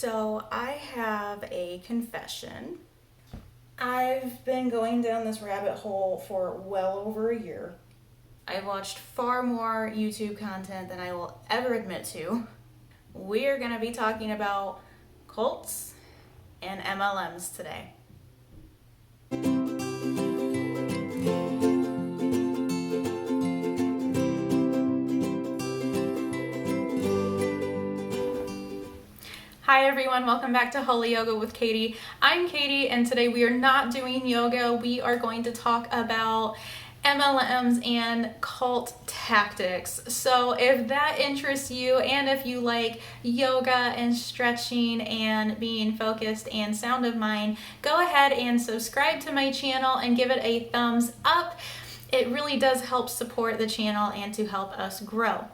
So I have a confession. I've been going down this rabbit hole for well over a year. I've watched far more YouTube content than I will ever admit to. We're going to be talking about cults and MLMs today. Hi everyone, welcome back to Holy Yoga with Katie. I'm Katie and today we are not doing yoga. We are going to talk about MLMs and cult tactics. So if that interests you and if you like yoga and stretching and being focused and sound of mind, go ahead and subscribe to my channel and give it a thumbs up. It really does help support the channel and to help us grow.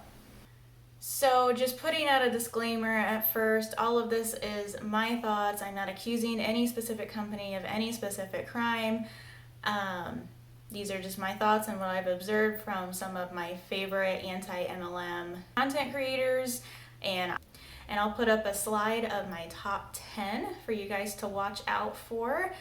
So just putting out a disclaimer at first, all of this is my thoughts. I'm not accusing any specific company of any specific crime. These are just my thoughts and what I've observed from some of my favorite anti-MLM content creators. And I'll put up a slide of my top 10 for you guys to watch out for.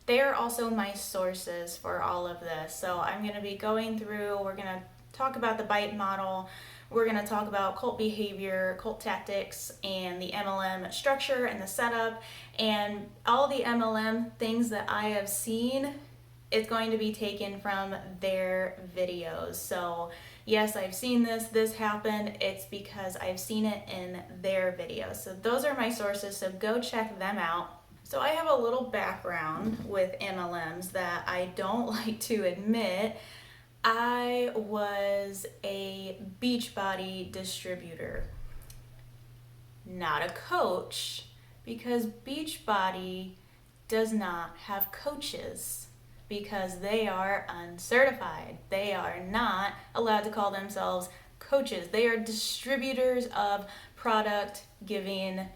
They are also my sources for all of this. So I'm going to be going through, we're going to talk about the BITE model, we're going to talk about cult behavior, cult tactics, and the MLM structure and the setup, and all the MLM things that I have seen. It's going to be taken from their videos. So yes, I've seen this happened. It's because I've seen it in their videos. So those are my sources, so go check them out. So I have a little background with MLMs that I don't like to admit. I was a Beachbody distributor, not a coach, because Beachbody does not have coaches because they are uncertified. They are not allowed to call themselves coaches. They are distributors of product giving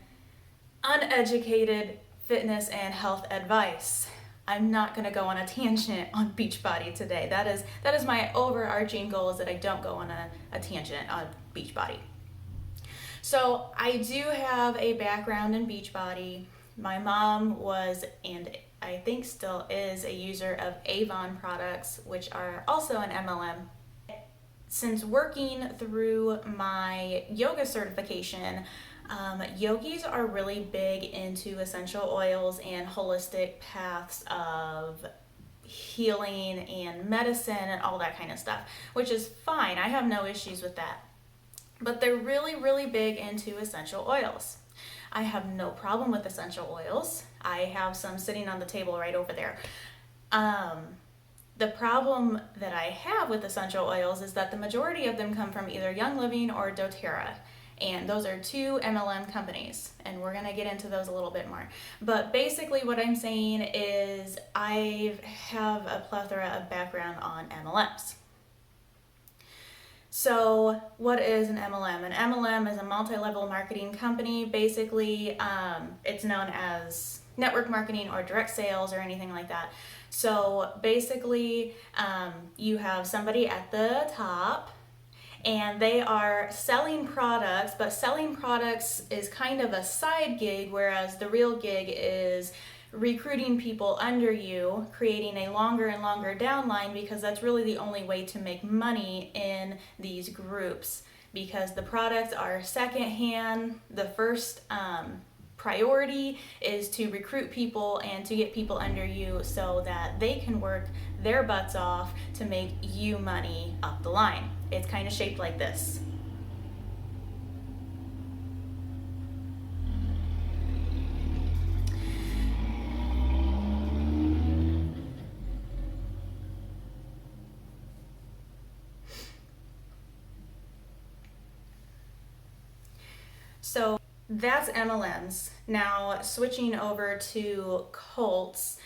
uneducated fitness and health advice. I'm not going to go on a tangent on Beachbody today. That is my overarching goal, is that I don't go on a tangent on Beachbody. So I do have a background in Beachbody. My mom was, and I think still is, a user of Avon products, which are also an MLM. Since working through my yoga certification, yogis are really big into essential oils and holistic paths of healing and medicine and all that kind of stuff, which is fine. I have no issues with that. But they're really, really big into essential oils. I have no problem with essential oils. I have some sitting on the table right over there. The problem that I have with essential oils is that the majority of them come from either Young Living or doTERRA. And those are two MLM companies, and we're going to get into those a little bit more. But basically what I'm saying is I have a plethora of background on MLMs. So what is an MLM? An MLM is a multi-level marketing company. Basically, it's known as network marketing or direct sales or anything like that. So basically, you have somebody at the top, and they are selling products, but selling products is kind of a side gig, whereas the real gig is recruiting people under you, creating a longer and longer downline, because that's really the only way to make money in these groups, because the products are secondhand. The first priority is to recruit people and to get people under you so that they can work their butts off to make you money up the line. It's kind of shaped like this. So that's MLMs. Now switching over to cults.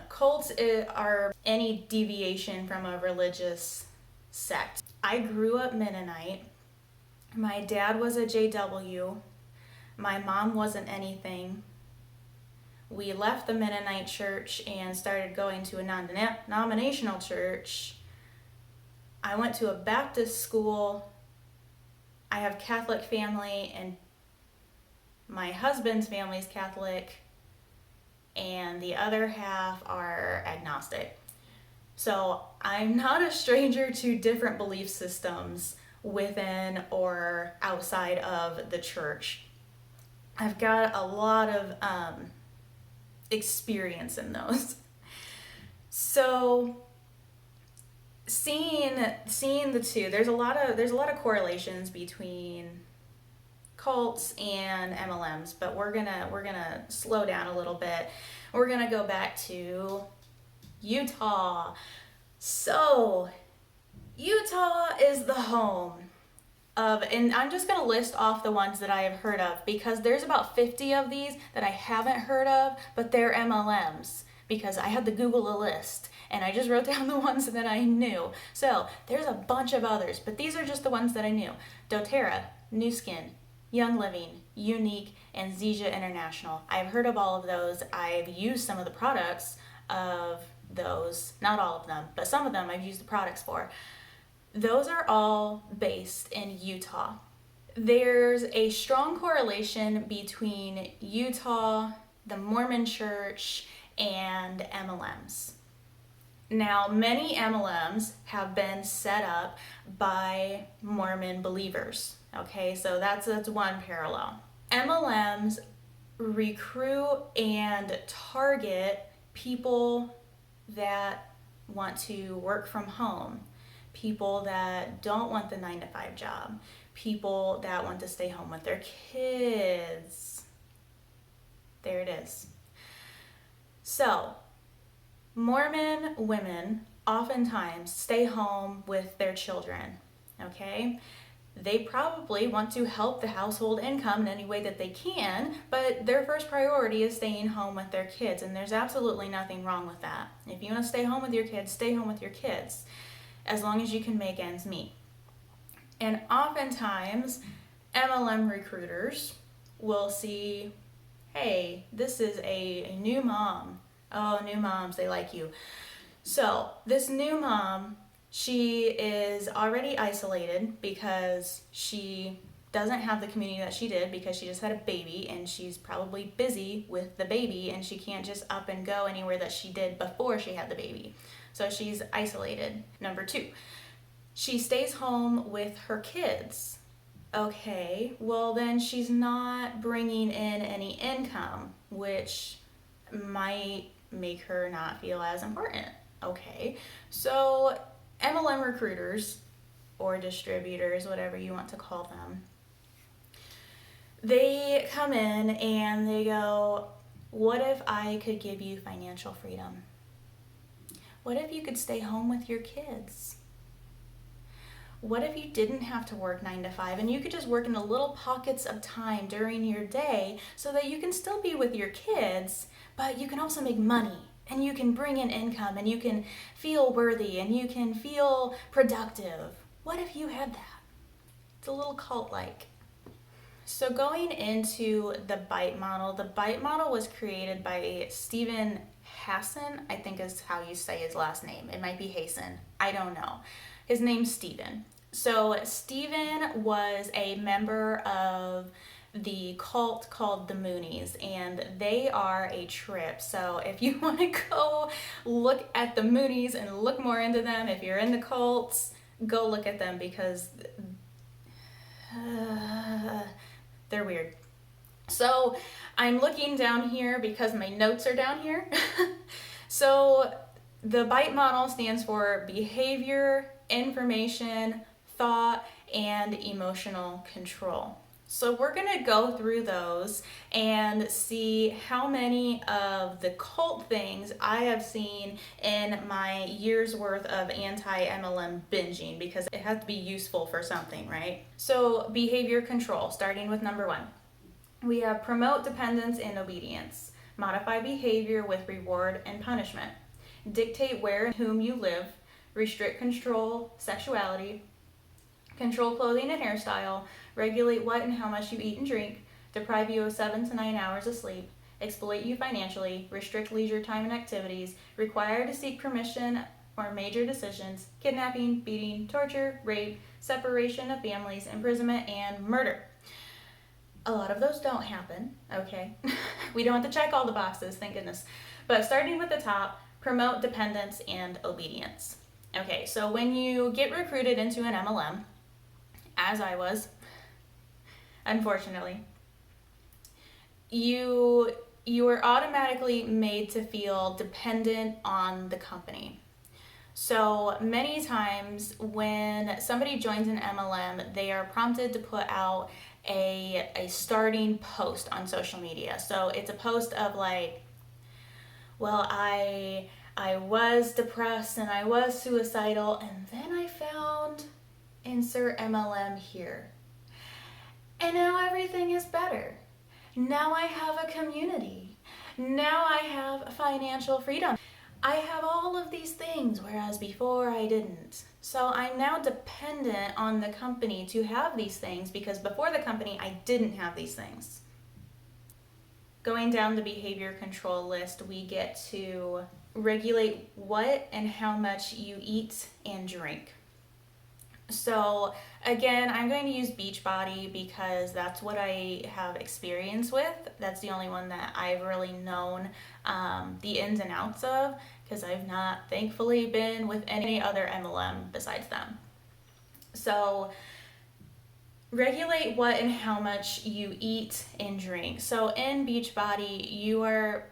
Cults are any deviation from a religious sect. I grew up Mennonite. My dad was a JW. My mom wasn't anything. We left the Mennonite church and started going to a non-denominational church. I went to a Baptist school. I have Catholic family, and my husband's family is Catholic, and the other half are agnostic. So I'm not a stranger to different belief systems within or outside of the church. I've got a lot of experience in those. So seeing the two, there's a lot of correlations between cults and MLMs, but we're gonna slow down a little bit. We're gonna go back to Utah. So Utah is the home of, and I'm just gonna list off the ones that I have heard of, because there's about 50 of these that I haven't heard of, but they're MLMs, because I had to Google a list and I just wrote down the ones that I knew. So there's a bunch of others, but these are just the ones that I knew. doTERRA, Nu Skin, Young Living, Unique, and Zija International. I've heard of all of those. I've used some of the products of those, not all of them, but some of them I've used the products for. Those are all based in Utah. There's a strong correlation between Utah, the Mormon Church, and MLMs. Now, many MLMs have been set up by Mormon believers. Okay, so that's one parallel. MLMs recruit and target people that want to work from home, people that don't want the 9-to-5 job, people that want to stay home with their kids. There it is. So, Mormon women oftentimes stay home with their children, okay? They probably want to help the household income in any way that they can, but their first priority is staying home with their kids, and there's absolutely nothing wrong with that. If you want to stay home with your kids, stay home with your kids, as long as you can make ends meet. And oftentimes, MLM recruiters will see, hey, this is a new mom. Oh, new moms, they like you. So this new mom, she is already isolated because she doesn't have the community that she did, because she just had a baby and she's probably busy with the baby and she can't just up and go anywhere that she did before she had the baby. So she's isolated. Number 2, she stays home with her kids. Okay, well then she's not bringing in any income, which might make her not feel as important. Okay, so MLM recruiters or distributors, whatever you want to call them, they come in and they go, what if I could give you financial freedom? What if you could stay home with your kids? What if you didn't have to work 9 to 5 and you could just work in the little pockets of time during your day so that you can still be with your kids, but you can also make money and you can bring in income and you can feel worthy and you can feel productive? What if you had that? It's a little cult-like. So going into the BITE model, the BITE model was created by Stephen Hassan, I think is how you say his last name. It might be Hassan, I don't know. His name's Stephen. So Stephen was a member of the cult called the Moonies, and they are a trip. So if you want to go look at the Moonies and look more into them, if you're into cults, go look at them, because they're weird. So I'm looking down here because my notes are down here. So the BITE model stands for behavior, information, thought, and emotional control. So we're going to go through those and see how many of the cult things I have seen in my year's worth of anti-MLM binging, because it has to be useful for something, right? So behavior control, starting with number 1. We have promote dependence and obedience, modify behavior with reward and punishment, dictate where and whom you live, restrict control sexuality, control clothing and hairstyle, regulate what and how much you eat and drink, deprive you of 7 to 9 hours of sleep, exploit you financially, restrict leisure time and activities, require to seek permission or major decisions, kidnapping, beating, torture, rape, separation of families, imprisonment, and murder. A lot of those don't happen, okay? We don't have to check all the boxes, thank goodness. But starting with the top, promote dependence and obedience. Okay, so when you get recruited into an MLM, as I was, unfortunately, you are automatically made to feel dependent on the company. So many times when somebody joins an MLM, they are prompted to put out a starting post on social media. So it's a post of like, well, I was depressed and I was suicidal, and then I found insert MLM here. And now everything is better. Now I have a community. Now I have financial freedom. I have all of these things, whereas before I didn't. So I'm now dependent on the company to have these things because before the company, I didn't have these things. Going down the behavior control list, we get to regulate what and how much you eat and drink. So again, I'm going to use Beachbody because that's what I have experience with. That's the only one that I've really known the ins and outs of, because I've not thankfully been with any other MLM besides them. So regulate what and how much you eat and drink. So in Beachbody, you are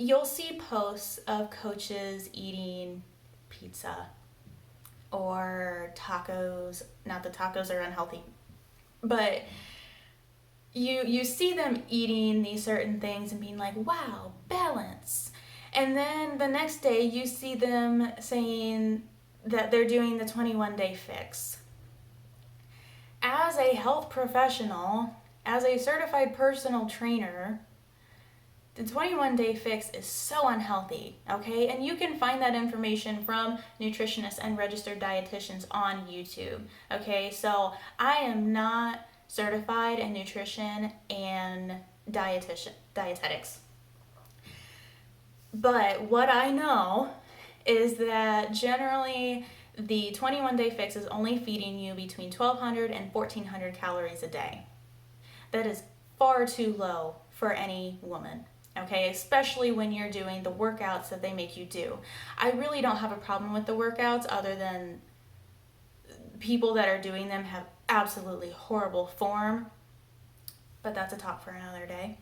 you'll see posts of coaches eating pizza or tacos. Not that tacos are unhealthy, but you see them eating these certain things and being like, wow, balance. And then the next day you see them saying that they're doing the 21-day fix. As a health professional, as a certified personal trainer, the 21-day fix is so unhealthy, okay? And you can find that information from nutritionists and registered dietitians on YouTube, okay? So I am not certified in nutrition and dietetics. But what I know is that generally the 21-day fix is only feeding you between 1,200 and 1,400 calories a day. That is far too low for any woman. Okay, especially when you're doing the workouts that they make you do. I really don't have a problem with the workouts, other than people that are doing them have absolutely horrible form, but that's a talk for another day.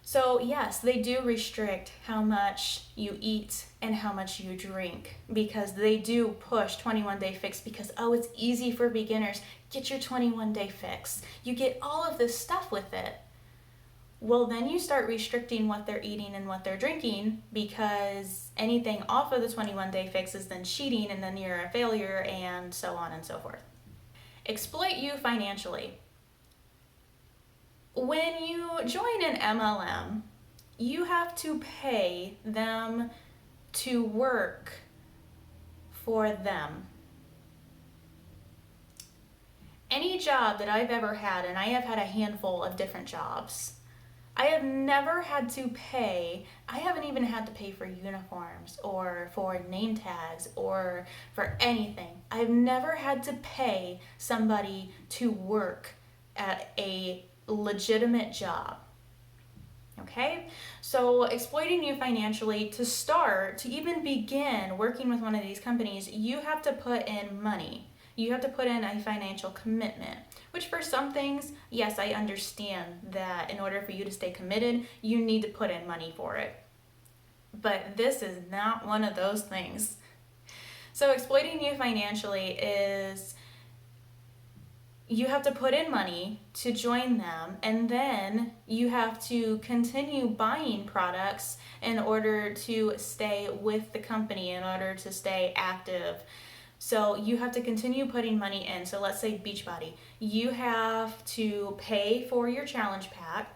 So yes, they do restrict how much you eat and how much you drink, because they do push 21-day fix because, oh, it's easy for beginners. Get your 21-day fix. You get all of this stuff with it. Well, then you start restricting what they're eating and what they're drinking, because anything off of the 21-day fix is then cheating, and then you're a failure, and so on and so forth. Exploit you financially. When you join an MLM, you have to pay them to work for them. Any job that I've ever had, and I have had a handful of different jobs, I have never had to pay. I haven't even had to pay for uniforms or for name tags or for anything. I've never had to pay somebody to work at a legitimate job. Okay? So exploiting you financially, to start, to even begin working with one of these companies, you have to put in money. You have to put in a financial commitment, which for some things, yes, I understand that in order for you to stay committed, you need to put in money for it. But this is not one of those things. So exploiting you financially is you have to put in money to join them, and then you have to continue buying products in order to stay with the company, in order to stay active. So you have to continue putting money in. So let's say Beachbody. You have to pay for your challenge pack.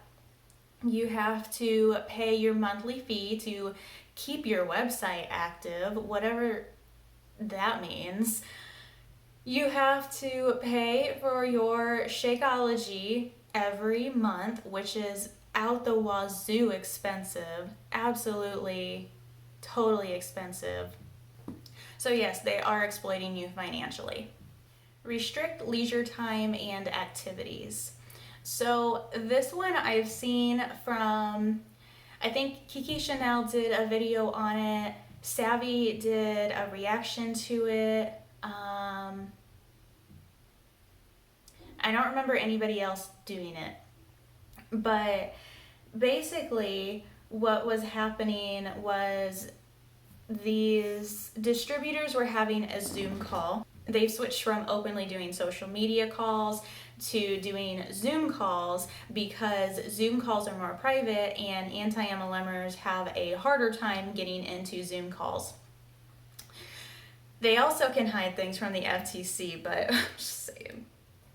You have to pay your monthly fee to keep your website active, whatever that means. You have to pay for your Shakeology every month, which is out the wazoo expensive, absolutely, totally expensive. So yes, they are exploiting you financially. Restrict leisure time and activities. So this one I've seen from, I think Kiki Chanel did a video on it. Savvy did a reaction to it. I don't remember anybody else doing it. But basically what was happening was these distributors were having a Zoom call. They've switched from openly doing social media calls to doing Zoom calls because Zoom calls are more private and anti-MLMers have a harder time getting into Zoom calls. They also can hide things from the FTC, but I'm just saying.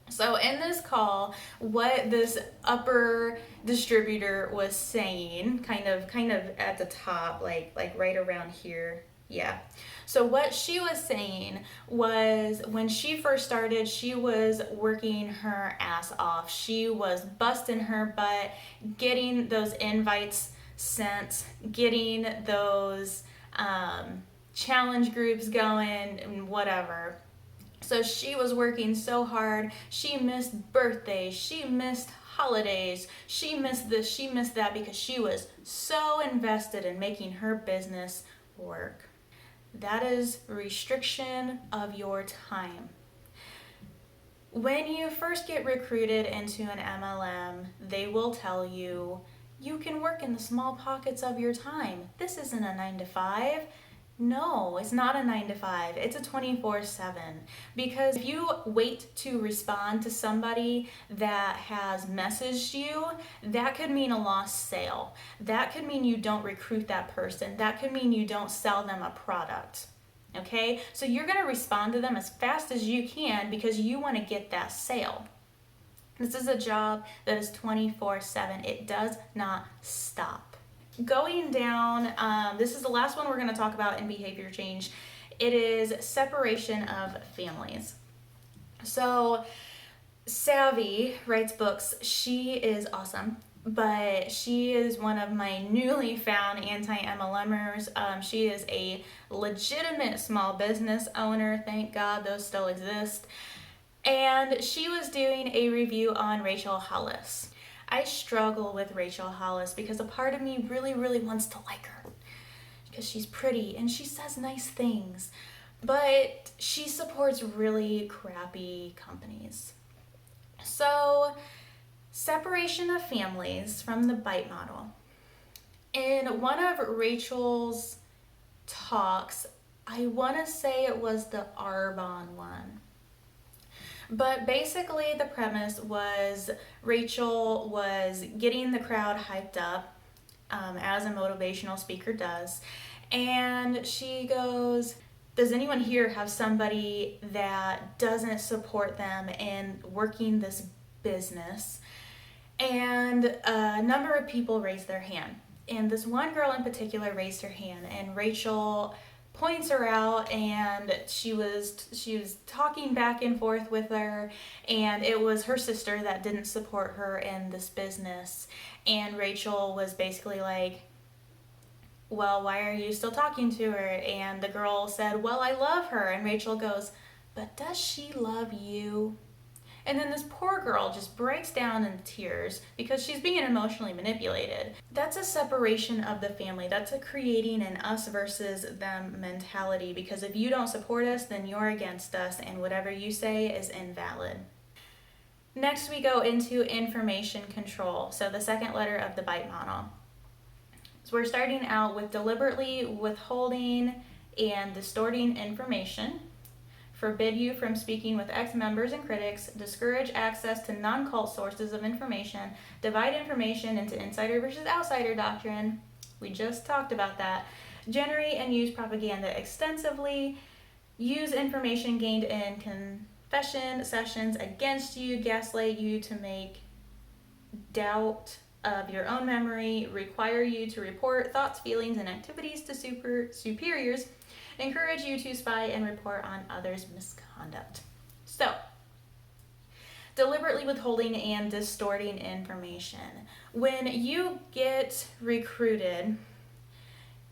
So in this call, what this upper distributor was saying, kind of at the top, like right around here. Yeah. So what she was saying was when she first started, she was working her ass off. She was busting her butt, getting those invites sent, getting those challenge groups going and whatever. So she was working so hard. She missed birthdays, she missed holidays, she missed this, she missed that because she was so invested in making her business work. That is restriction of your time. When you first get recruited into an MLM, they will tell you, you can work in the small pockets of your time. This isn't a 9-to-5. No, it's not a 9-to-5. It's a 24/7. Because if you wait to respond to somebody that has messaged you, that could mean a lost sale. That could mean you don't recruit that person. That could mean you don't sell them a product. Okay? So you're going to respond to them as fast as you can because you want to get that sale. This is a job that is 24/7. It does not stop. Going down, this is the last one we're going to talk about in behavior change. It is separation of families. So Savvy writes books. She is awesome, but she is one of my newly found anti-MLMers. She is a legitimate small business owner. Thank God those still exist. And she was doing a review on Rachel Hollis. I struggle with Rachel Hollis because a part of me really, really wants to like her because she's pretty and she says nice things, but she supports really crappy companies. So, separation of families from the bite model. In one of Rachel's talks, I want to say it was the Arbonne one. But basically the premise was Rachel was getting the crowd hyped up, as a motivational speaker does. And she goes, does anyone here have somebody that doesn't support them in working this business? And a number of people raised their hand. And this one girl in particular raised her hand, and Rachel points her out, and she was talking back and forth with her, and it was her sister that didn't support her in this business. And Rachel was basically like, well, why are you still talking to her? And the girl said, well, I love her. And Rachel goes, but does she love you? And then this poor girl just breaks down in tears because she's being emotionally manipulated. That's a separation of the family. That's a creating an us versus them mentality, because if you don't support us, then you're against us, and whatever you say is invalid. Next, we go into information control. So the second letter of the bite model. So we're starting out with deliberately withholding and distorting information, forbid you from speaking with ex-members and critics, discourage access to non-cult sources of information, divide information into insider versus outsider doctrine. We just talked about that. Generate and use propaganda extensively, use information gained in confession sessions against you, gaslight you to make doubt of your own memory, require you to report thoughts, feelings, and activities to superiors, encourage you to spy and report on others' misconduct. So, Deliberately withholding and distorting information. When you get recruited,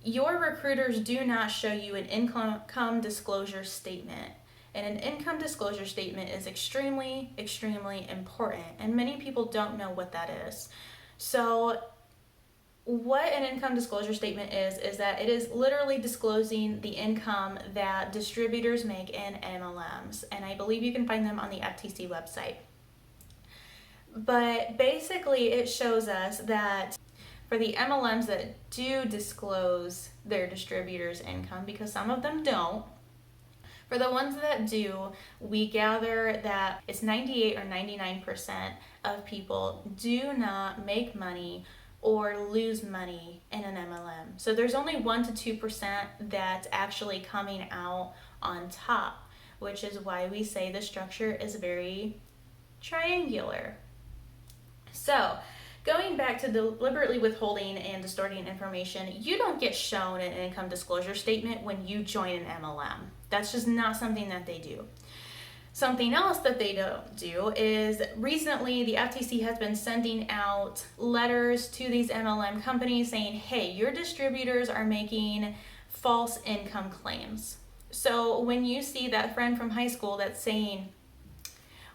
your recruiters do not show you an income disclosure statement. And an income disclosure statement is extremely, extremely important. And many people don't know what that is. So what an income disclosure statement is that it is literally disclosing the income that distributors make in MLMs. And I believe you can find them on the FTC website. But basically it shows us that for the MLMs that do disclose their distributors' income, because some of them don't, for the ones that do, we gather that it's 98 or 99% of people do not make money or lose money in an MLM. So there's only 1 to 2% that's actually coming out on top, which is why we say the structure is very triangular. So going back to deliberately withholding and distorting information, you don't get shown an income disclosure statement when you join an MLM. That's just not something that they do. Something else that they don't do is recently the FTC has been sending out letters to these MLM companies saying, hey, your distributors are making false income claims. So when you see that friend from high school that's saying,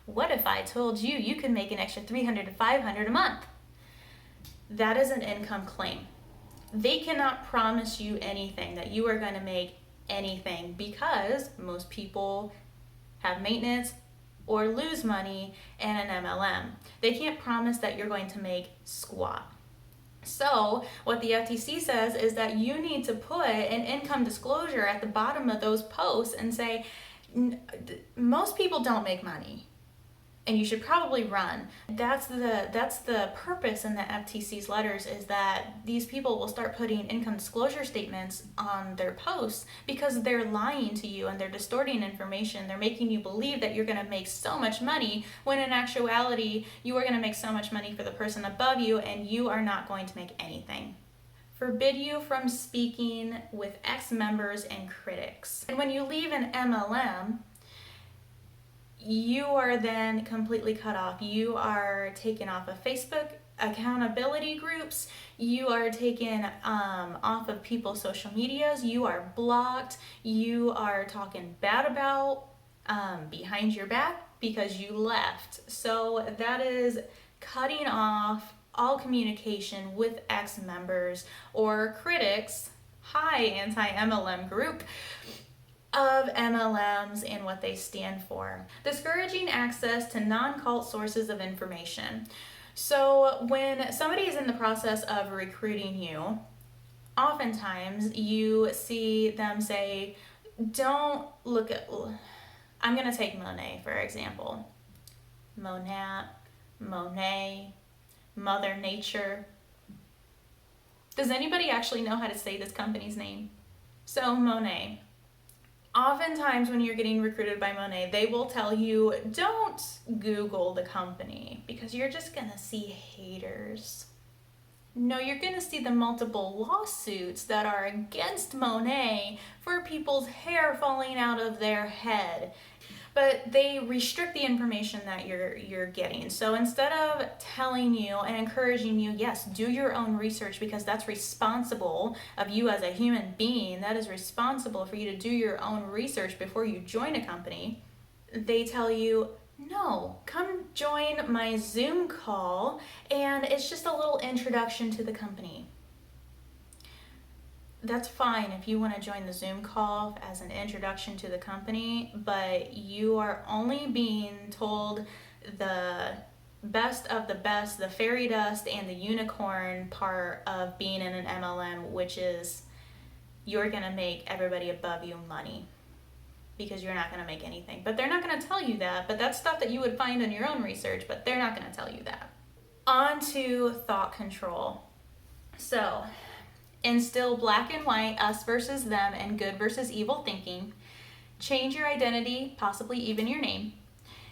what if I told you you could make an extra $300 to $500 a month? That is an income claim. They cannot promise you anything, that you are going to make anything, because most people have maintenance or lose money in an MLM. They can't promise that you're going to make squat. So what the FTC says is that you need to put an income disclosure at the bottom of those posts and say, most people don't make money, and you should probably run. That's the purpose in the FTC's letters, is that these people will start putting income disclosure statements on their posts because they're lying to you and they're distorting information. They're making you believe that you're going to make so much money when in actuality you are going to make so much money for the person above you and you are not going to make anything. Forbid you from speaking with ex-members and critics. And when you leave an MLM, you are then completely cut off. You are taken off of Facebook accountability groups. You are taken off of people's social medias. You are blocked. You are talking bad about behind your back because you left. So that is cutting off all communication with ex-members or critics. Hi, Anti-MLM group, of MLMs and what they stand for. Discouraging access to non-cult sources of information. So when somebody is in the process of recruiting you, oftentimes you see them say, don't look at, I'm going to take Monet for example. Monat, Monet, Mother Nature. Does anybody actually know how to say this company's name? So Monet. Oftentimes when you're getting recruited by Monet, they will tell you, don't Google the company because you're just gonna see haters. No, you're gonna see the multiple lawsuits that are against Monet for people's hair falling out of their head. But they restrict the information that you're getting. So instead of telling you and encouraging you, yes, do your own research because that's responsible of you as a human being. That is responsible for you to do your own research before you join a company. They tell you, no, come join my Zoom call and it's just a little introduction to the company. That's fine if you want to join the Zoom call as an introduction to the company, but you are only being told the best of the best, the fairy dust and the unicorn part of being in an MLM, which is you're going to make everybody above you money because you're not going to make anything. But they're not going to tell you that, but that's stuff that you would find in your own research, but they're not going to tell you that. On to thought control. So, instill black and white, us versus them, and good versus evil thinking. Change your identity, possibly even your name.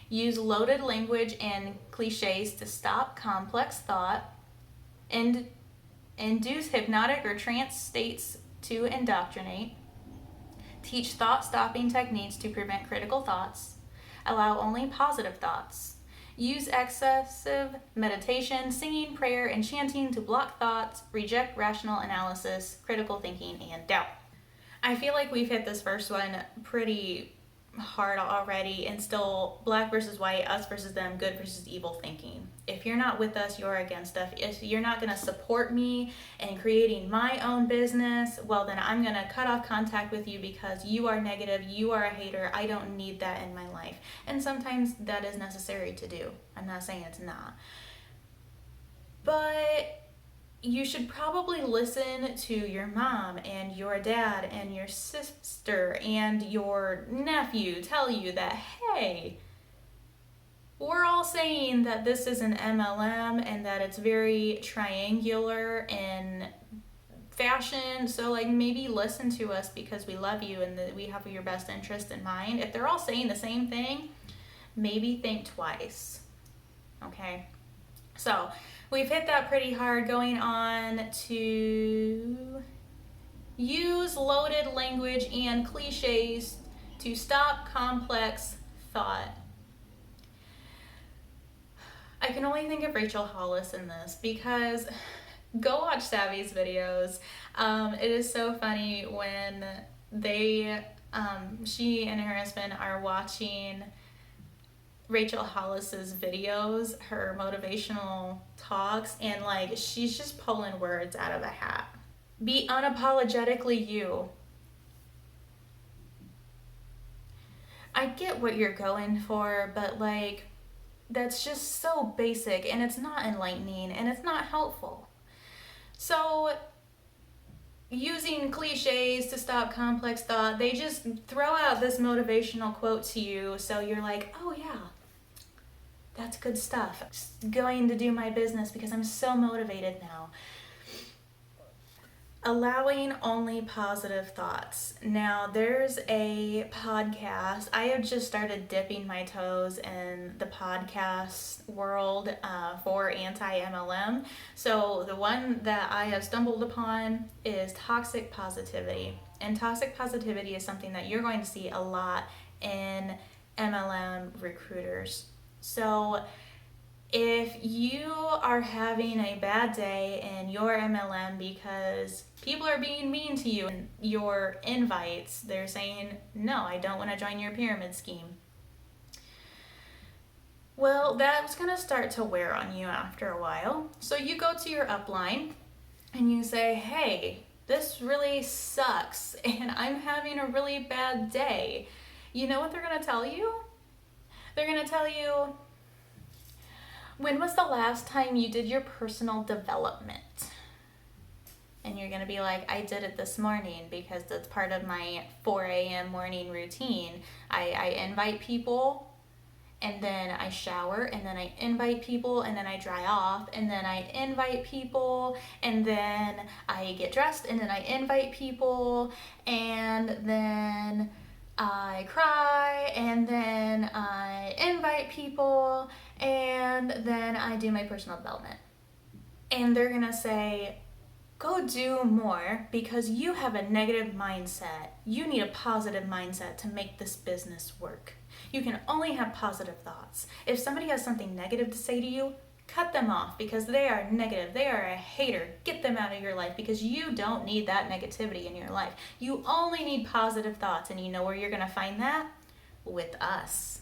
Use loaded language and cliches to stop complex thought. And induce hypnotic or trance states to indoctrinate. Teach thought-stopping techniques to prevent critical thoughts. Allow only positive thoughts. Use excessive meditation, singing, prayer, and chanting to block thoughts, reject rational analysis, critical thinking, and doubt. I feel like we've hit this first one pretty hard already, and still black versus white, us versus them, good versus evil thinking. If you're not with us, you're against us. If you're not going to support me in creating my own business, well, then I'm going to cut off contact with you because you are negative, you are a hater. I don't need that in my life. And sometimes that is necessary to do. I'm not saying it's not. But you should probably listen to your mom and your dad and your sister and your nephew tell you that, hey, we're all saying that this is an MLM and that it's very triangular in fashion. So like maybe listen to us because we love you and that we have your best interest in mind. If they're all saying the same thing, maybe think twice. Okay? So we've hit that pretty hard. Going on to use loaded language and cliches to stop complex thought. I can only think of Rachel Hollis in this because go watch Savvy's videos. It is so funny when she and her husband are watching Rachel Hollis's videos, her motivational talks, and like she's just pulling words out of a hat. Be unapologetically you. I get what you're going for, but like that's just so basic and it's not enlightening and it's not helpful. So using cliches to stop complex thought, they just throw out this motivational quote to you so you're like, oh yeah, that's good stuff. I'm just going to do my business because I'm so motivated now. Allowing only positive thoughts. Now, there's a podcast. I have just started dipping my toes in the podcast world for anti-MLM. So the one that I have stumbled upon is toxic positivity. And toxic positivity is something that you're going to see a lot in MLM recruiters. So if you are having a bad day in your MLM because people are being mean to you and your invites, they're saying, no, I don't want to join your pyramid scheme. Well, that's going to start to wear on you after a while. So you go to your upline and you say, hey, this really sucks and I'm having a really bad day. You know what they're going to tell you? They're going to tell you, when was the last time you did your personal development? And you're going to be like, I did it this morning because that's part of my 4 a.m. morning routine. I invite people and then I shower and then I invite people and then I dry off and then I invite people and then I get dressed and then I invite people and then I cry and then I invite people and then I do my personal development. And they're gonna say, go do more because you have a negative mindset. You need a positive mindset to make this business work. You can only have positive thoughts. If somebody has something negative to say to you, cut them off because they are negative. They are a hater. Get them out of your life because you don't need that negativity in your life. You only need positive thoughts, and you know where you're going to find that? With us.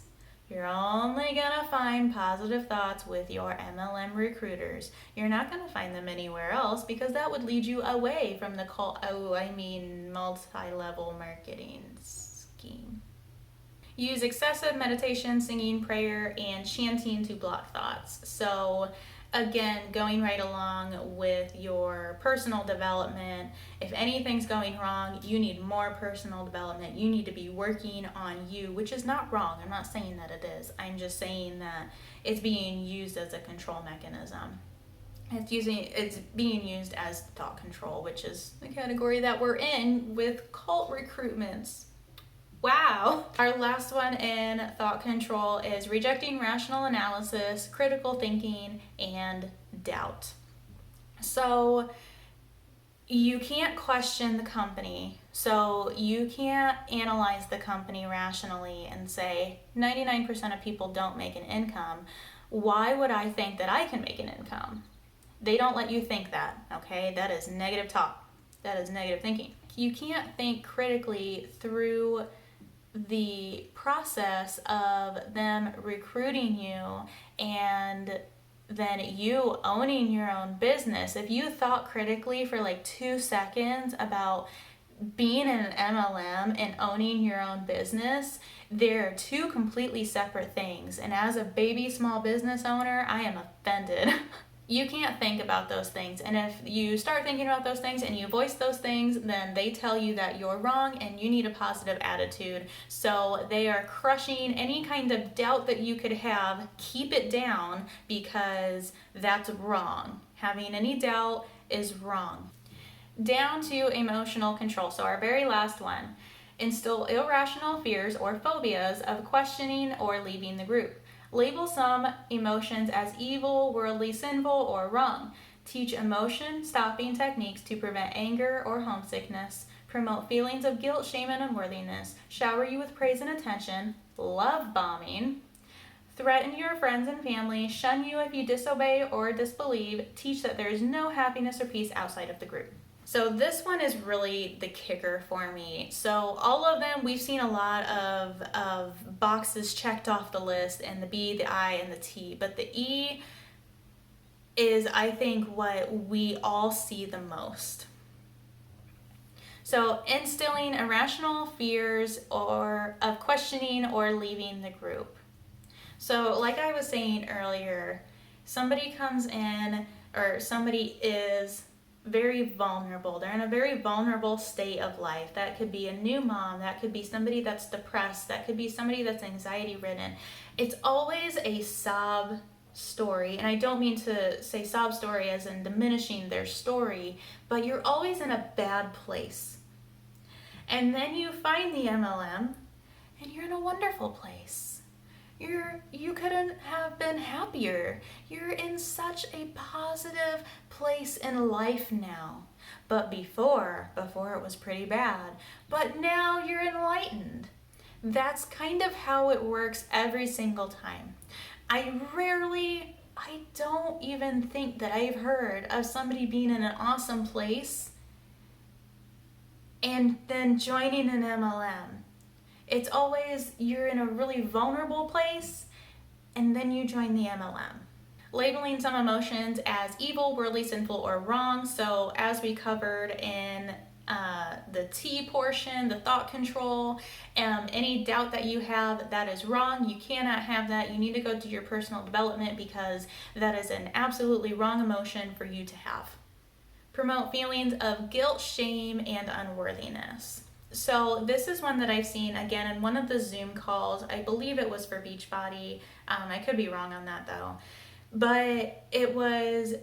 You're only going to find positive thoughts with your MLM recruiters. You're not going to find them anywhere else because that would lead you away from the multi-level marketing scheme. Use excessive meditation, singing, prayer, and chanting to block thoughts. So again, going right along with your personal development, if anything's going wrong, you need more personal development. You need to be working on you, which is not wrong. I'm not saying that it is. I'm just saying that it's being used as a control mechanism. It's being used as thought control, which is the category that we're in with cult recruitments. Wow. Our last one in thought control is rejecting rational analysis, critical thinking, and doubt. So you can't question the company. So you can't analyze the company rationally and say 99% of people don't make an income. Why would I think that I can make an income? They don't let you think that, okay? That is negative talk. That is negative thinking. You can't think critically through the process of them recruiting you and then you owning your own business. If you thought critically for like 2 seconds about being in an MLM and owning your own business, they're two completely separate things. And as a baby small business owner, I am offended. You can't think about those things. And if you start thinking about those things and you voice those things, then they tell you that you're wrong and you need a positive attitude. So they are crushing any kind of doubt that you could have. Keep it down, because that's wrong. Having any doubt is wrong. Down to emotional control. So our very last one. Instill irrational fears or phobias of questioning or leaving the group. Label some emotions as evil, worldly, sinful, or wrong. Teach emotion stopping techniques to prevent anger or homesickness. Promote feelings of guilt, shame, and unworthiness. Shower you with praise and attention. Love bombing. Threaten your friends and family. Shun you if you disobey or disbelieve. Teach that there is no happiness or peace outside of the group. So this one is really the kicker for me. So all of them, we've seen a lot of boxes checked off the list, and the B, the I, and the T. But the E is, I think, what we all see the most. So instilling irrational fears or of questioning or leaving the group. So like I was saying earlier, somebody comes in, or somebody is very vulnerable. They're in a very vulnerable state of life. That could be a new mom. That could be somebody that's depressed. That could be somebody that's anxiety ridden. It's always a sob story. And I don't mean to say sob story as in diminishing their story, but you're always in a bad place. And then you find the MLM and you're in a wonderful place. You couldn't have been happier. You're in such a positive place in life now. But before it was pretty bad. But now you're enlightened. That's kind of how it works every single time. I don't even think that I've heard of somebody being in an awesome place and then joining an MLM. It's always you're in a really vulnerable place and then you join the MLM. Labeling some emotions as evil, worldly, sinful, or wrong. So as we covered in the T portion, the thought control, any doubt that you have, that is wrong. You cannot have that. You need to go to your personal development, because that is an absolutely wrong emotion for you to have. Promote feelings of guilt, shame, and unworthiness. So this is one that I've seen again in one of the Zoom calls. I believe it was for Beachbody. I could be wrong on that though. But it was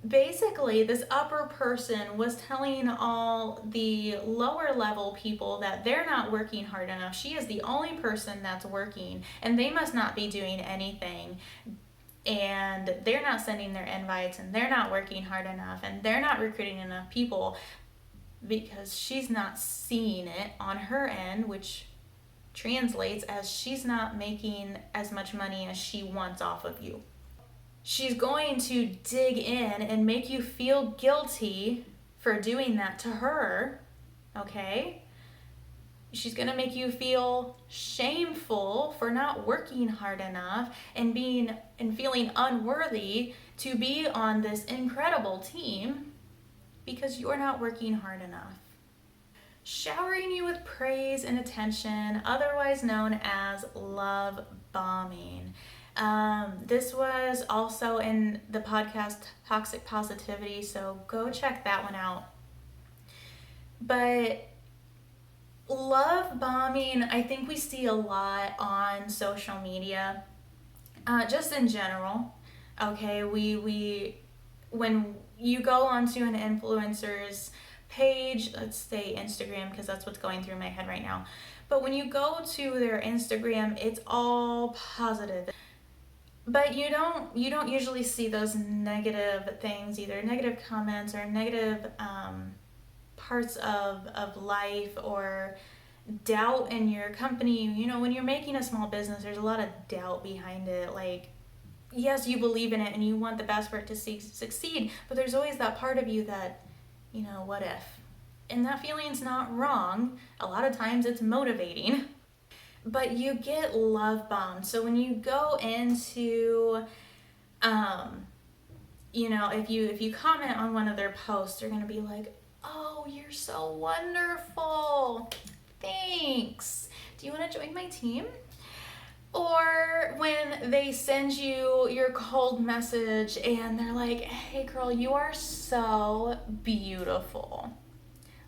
basically this upper person was telling all the lower level people that they're not working hard enough. She is the only person that's working and they must not be doing anything. And they're not sending their invites and they're not working hard enough and they're not recruiting enough people, because she's not seeing it on her end, which translates as she's not making as much money as she wants off of you. She's going to dig in and make you feel guilty for doing that to her, okay? She's going to make you feel shameful for not working hard enough and feeling unworthy to be on this incredible team, because you're not working hard enough. Showering you with praise and attention, otherwise known as love bombing. This was also in the podcast Toxic Positivity, so go check that one out. But love bombing, I think we see a lot on social media, just in general. Okay, when you go onto an influencer's page, let's say Instagram, because that's what's going through my head right now. But when you go to their Instagram, it's all positive. But you don't usually see those negative things, either negative comments or negative parts of life, or doubt in your company. You know, when you're making a small business, there's a lot of doubt behind it. Like, yes, you believe in it and you want the best for it to succeed, but there's always that part of you that, what if? And that feeling's not wrong. A lot of times it's motivating, but you get love bombed. So when you go into, if you comment on one of their posts, they're going to be like, oh, you're so wonderful. Thanks. Do you want to join my team? Or when they send you your cold message and they're like, hey girl, you are so beautiful.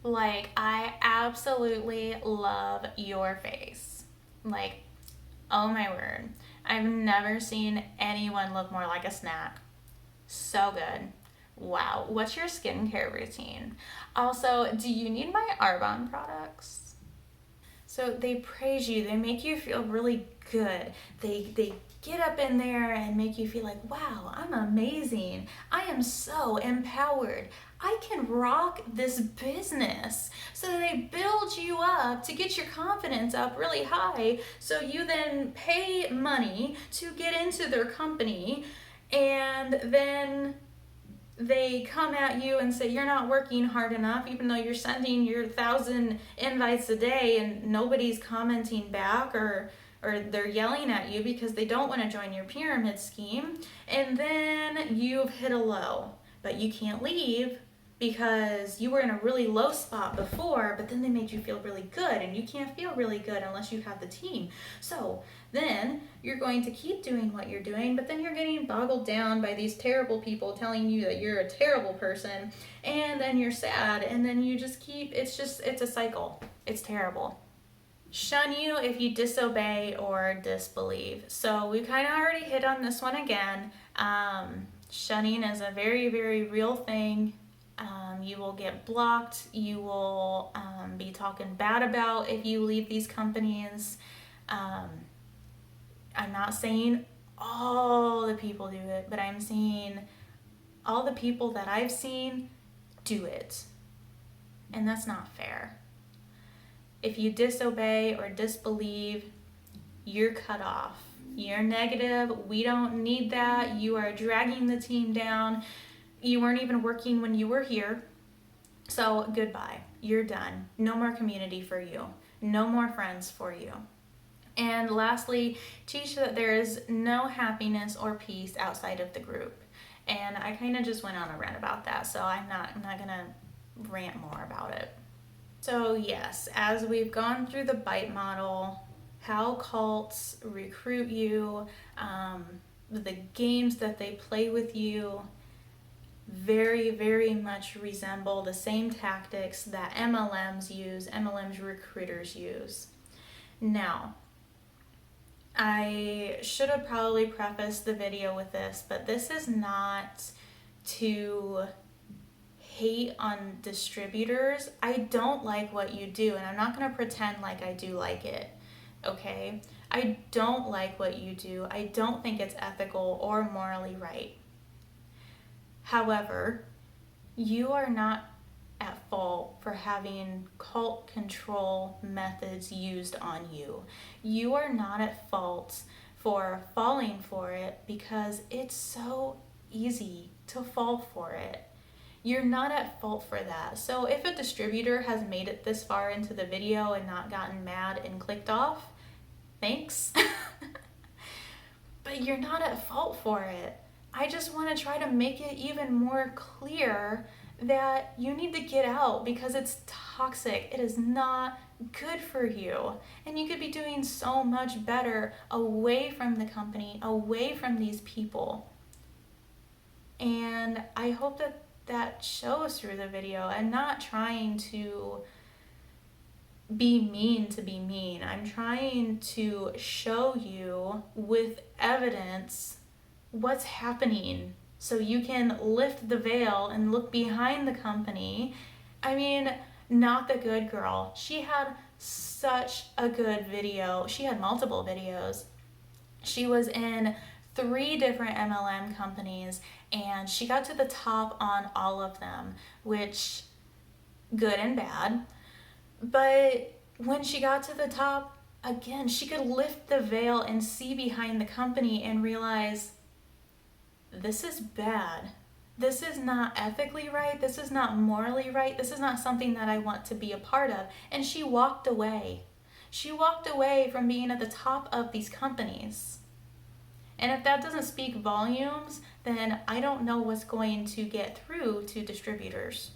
Like, I absolutely love your face. Like, oh my word. I've never seen anyone look more like a snack. So good. Wow. What's your skincare routine? Also, do you need my Arbonne products? So they praise you. They make you feel really good. They get up in there and make you feel like, wow, I'm amazing. I am so empowered. I can rock this business. So they build you up to get your confidence up really high. So you then pay money to get into their company, and then they come at you and say you're not working hard enough, even though you're sending your 1,000 invites a day and nobody's commenting back, or they're yelling at you because they don't want to join your pyramid scheme. And then you've hit a low, but you can't leave because you were in a really low spot before, but then they made you feel really good, and you can't feel really good unless you have the team. So then you're going to keep doing what you're doing, but then you're getting boggled down by these terrible people telling you that you're a terrible person, and then you're sad, and then you just keep, it's a cycle. It's terrible. Shun you if you disobey or disbelieve. So we kind of already hit on this one again. Shunning is a very, very real thing. You will get blocked. You will be talking bad about if you leave these companies. I'm not saying all the people do it, but I'm saying all the people that I've seen do it. And that's not fair. If you disobey or disbelieve, you're cut off. You're negative. We don't need that. You are dragging the team down. You weren't even working when you were here. So goodbye. You're done. No more community for you. No more friends for you. And lastly, teach that there is no happiness or peace outside of the group. And I kind of just went on a rant about that, so I'm not gonna rant more about it. So yes, as we've gone through the bite model, how cults recruit you, the games that they play with you, very, very much resemble the same tactics that MLMs use, MLMs recruiters use. Now, I should have probably prefaced the video with this, but this is not to hate on distributors. I don't like what you do, and I'm not going to pretend like I do like it, okay? I don't like what you do. I don't think it's ethical or morally right. However, you are not at fault for having cult control methods used on you. You are not at fault for falling for it because it's so easy to fall for it. You're not at fault for that. So if a distributor has made it this far into the video and not gotten mad and clicked off, thanks. But you're not at fault for it. I just want to try to make it even more clear that you need to get out because it's toxic. It is not good for you. And you could be doing so much better away from the company, away from these people. And I hope that that shows through the video. I'm not trying to be mean to be mean. I'm trying to show you with evidence what's happening so you can lift the veil and look behind the company. I mean, Not the Good Girl. She had such a good video. She had multiple videos. She was in 3 different MLM companies and she got to the top on all of them, which good and bad. But when she got to the top, again, she could lift the veil and see behind the company and realize this is bad. This is not ethically right. This is not morally right. This is not something that I want to be a part of. And she walked away. She walked away from being at the top of these companies. And if that doesn't speak volumes, then I don't know what's going to get through to distributors.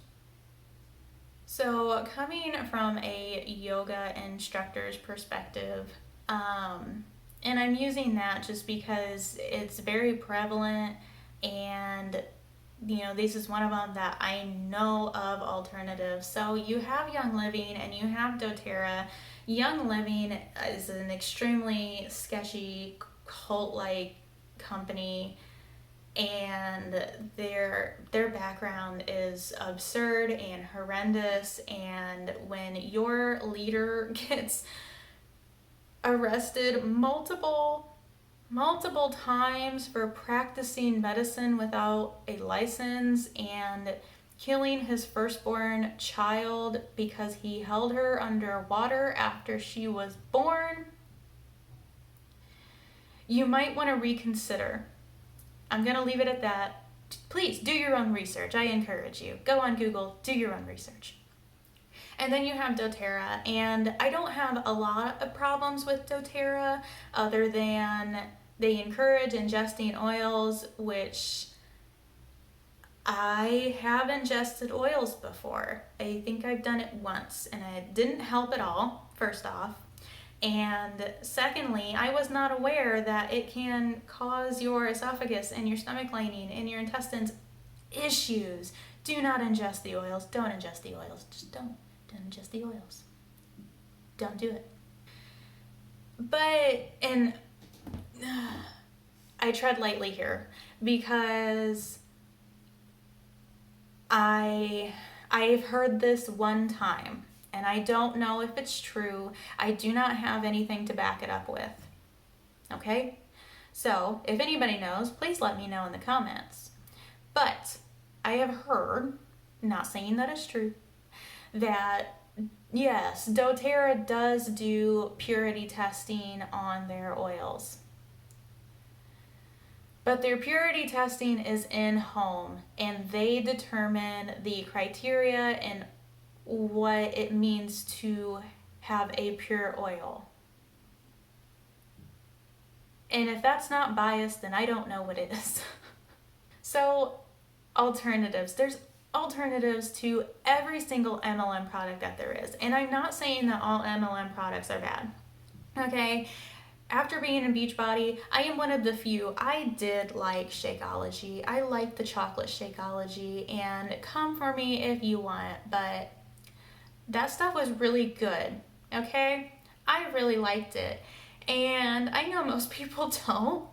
So coming from a yoga instructor's perspective, and I'm using that just because it's very prevalent, and this is one of them that I know of alternatives. So you have Young Living and you have doTERRA. Young Living is an extremely sketchy cult-like company, and their background is absurd and horrendous. And when your leader gets arrested multiple times for practicing medicine without a license and killing his firstborn child because he held her underwater after she was born, you might want to reconsider. I'm going to leave it at that. Please do your own research. I encourage you. Go on Google, do your own research. And then you have doTERRA, and I don't have a lot of problems with doTERRA other than they encourage ingesting oils, which I have ingested oils before. I think I've done it once, and it didn't help at all, first off. And secondly, I was not aware that it can cause your esophagus and your stomach lining and your intestines issues. Do not ingest the oils. Don't ingest the oils. Just don't. Don't ingest the oils. Don't do it. But, and I tread lightly here because I've heard this one time, and I don't know if it's true. I do not have anything to back it up with. Okay? So, if anybody knows, please let me know in the comments. But I have heard, not saying that it's true, that yes, doTERRA does do purity testing on their oils. But their purity testing is in-home, and they determine the criteria and what it means to have a pure oil. And if that's not biased, then I don't know what it is. So, alternatives. There's alternatives to every single MLM product that there is. And I'm not saying that all MLM products are bad. Okay? After being in Beachbody, I am one of the few. I did like Shakeology. I liked the chocolate Shakeology, and come for me if you want, but that stuff was really good, okay? I really liked it, and I know most people don't.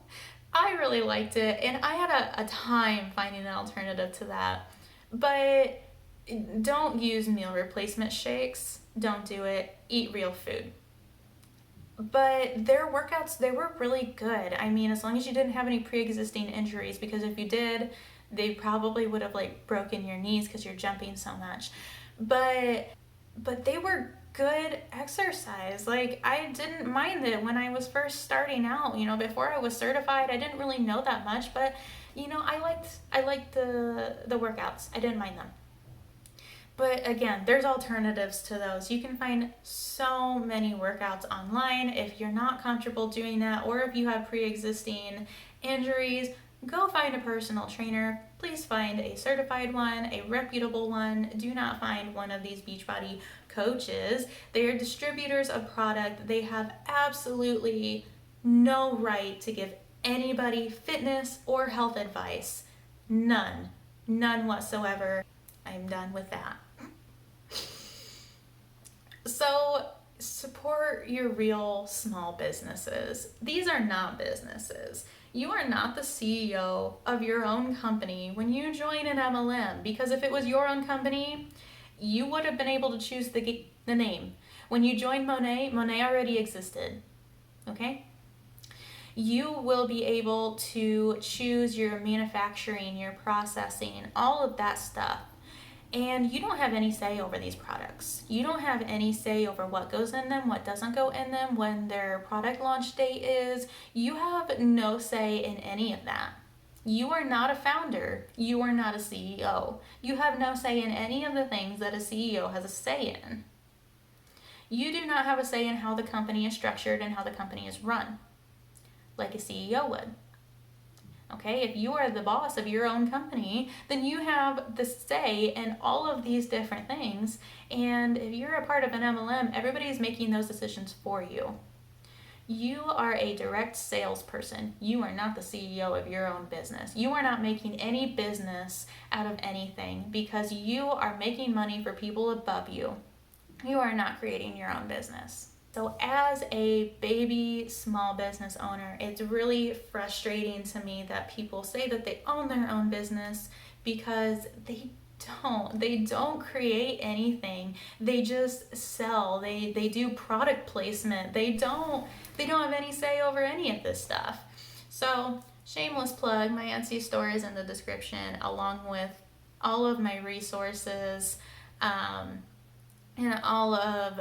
I really liked it, and I had a time finding an alternative to that, but don't use meal replacement shakes. Don't do it. Eat real food. But their workouts, they were really good. I mean, as long as you didn't have any pre-existing injuries, because if you did, they probably would have like broken your knees because you're jumping so much. But they were good exercise. Like, I didn't mind it when I was first starting out. Before I was certified, I didn't really know that much, but I liked the workouts. I didn't mind them. But again, there's alternatives to those. You can find so many workouts online. If you're not comfortable doing that, or if you have pre-existing injuries, go find a personal trainer. Please find a certified one, a reputable one. Do not find one of these Beachbody coaches. They are distributors of product. They have absolutely no right to give anybody fitness or health advice. None whatsoever. I'm done with that. So support your real small businesses. These are not businesses. You are not the CEO of your own company when you join an MLM, because if it was your own company, you would have been able to choose the name. When you joined Monet already existed, okay? You will be able to choose your manufacturing, your processing, all of that stuff. And you don't have any say over these products. You don't have any say over what goes in them, what doesn't go in them, when their product launch date is. You have no say in any of that. You are not a founder. You are not a CEO. You have no say in any of the things that a CEO has a say in. You do not have a say in how the company is structured and how the company is run, like a CEO would. Okay, if you are the boss of your own company, then you have the say in all of these different things. And if you're a part of an MLM, everybody's making those decisions for you. You are a direct salesperson. You are not the CEO of your own business. You are not making any business out of anything because you are making money for people above you. You are not creating your own business. So as a baby small business owner, it's really frustrating to me that people say that they own their own business because they don't create anything. They just sell. They do product placement. They don't have any say over any of this stuff. So shameless plug, my Etsy store is in the description along with all of my resources, and all of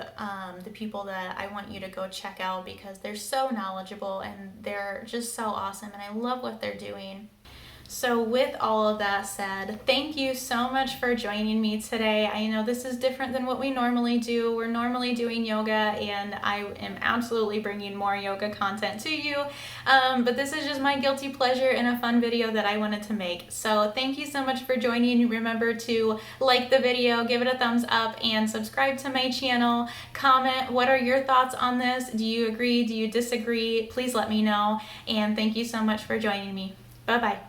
the people that I want you to go check out because they're so knowledgeable and they're just so awesome and I love what they're doing. So with all of that said, thank you so much for joining me today. I know this is different than what we normally do. We're normally doing yoga and I am absolutely bringing more yoga content to you. But this is just my guilty pleasure and a fun video that I wanted to make. So thank you so much for joining. Remember to like the video, give it a thumbs up, and subscribe to my channel. Comment, what are your thoughts on this? Do you agree? Do you disagree? Please let me know. And thank you so much for joining me. Bye-bye.